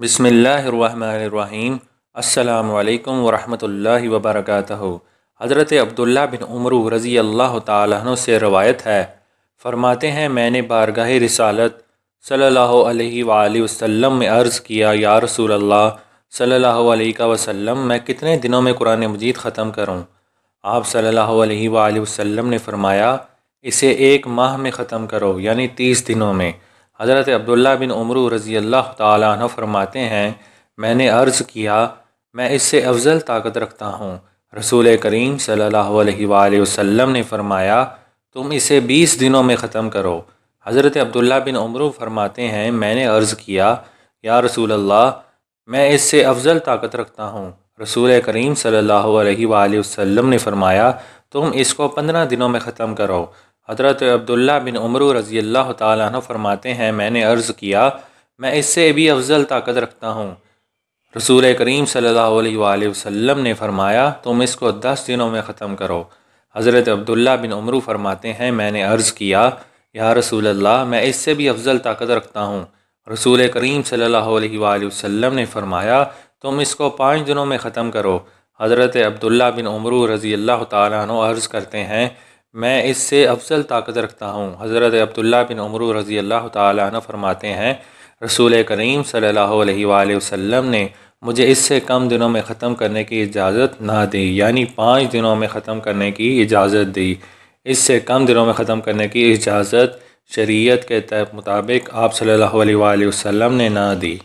بسم اللہ الرحمن الرحیم۔ السلام علیکم ورحمۃ اللہ وبرکاتہ۔ حضرت عبداللہ بن عمر رضی اللہ تعالیٰ عنہ سے روایت ہے، فرماتے ہیں میں نے بارگاہ رسالت صلی اللہ علیہ وآلہ وسلم میں عرض کیا، یا رسول اللہ صلی اللہ علیہ وسلم، میں کتنے دنوں میں قرآن مجید ختم کروں؟ آپ صلی اللہ علیہ وآلہ وسلم نے فرمایا، اسے 1 ماہ میں ختم کرو، یعنی 30 دنوں میں۔ حضرت عبداللہ بن عمر رضی اللہ تعالیٰ عنہ فرماتے ہیں میں نے عرض کیا، میں اس سے افضل طاقت رکھتا ہوں۔ رسول کریم صلی اللہ علیہ وآلہ وسلم نے فرمایا، تم اسے 20 دنوں میں ختم کرو۔ حضرت عبداللہ بن عمر فرماتے ہیں میں نے عرض کیا، یا رسول اللہ، میں اس سے افضل طاقت رکھتا ہوں۔ رسول کریم صلی اللہ علیہ وآلہ وسلم نے فرمایا، تم اس کو 15 دنوں میں ختم کرو۔ حضرت عبداللہ بن عمر رضی اللہ تعالیٰ عنہ فرماتے ہیں میں نے عرض کیا، میں اس سے بھی افضل طاقت رکھتا ہوں۔ رسول کریم صلی اللہ علیہ وآلہ وسلم نے فرمایا، تم اس کو 10 دنوں میں ختم کرو۔ حضرت عبداللہ بن عمر فرماتے ہیں میں نے عرض کیا، یا رسول اللہ، میں اس سے بھی افضل طاقت رکھتا ہوں۔ رسول کریم صلی اللہ علیہ وآلہ وسلم نے فرمایا، تم اس کو 5 دنوں میں ختم کرو۔ حضرت عبداللہ بن عمر رضی اللہ تعالیٰ عنہ عرض کرتے ہیں میں اس سے افضل طاقت رکھتا ہوں۔ حضرت عبداللہ بن عمر رضی اللہ تعالیٰ عنہ فرماتے ہیں رسول کریم صلی اللہ علیہ وآلہ وسلم نے مجھے اس سے کم دنوں میں ختم کرنے کی اجازت نہ دی، یعنی 5 دنوں میں ختم کرنے کی اجازت دی۔ اس سے کم دنوں میں ختم کرنے کی اجازت شریعت کے مطابق آپ صلی اللہ علیہ وآلہ وسلم نے نہ دی۔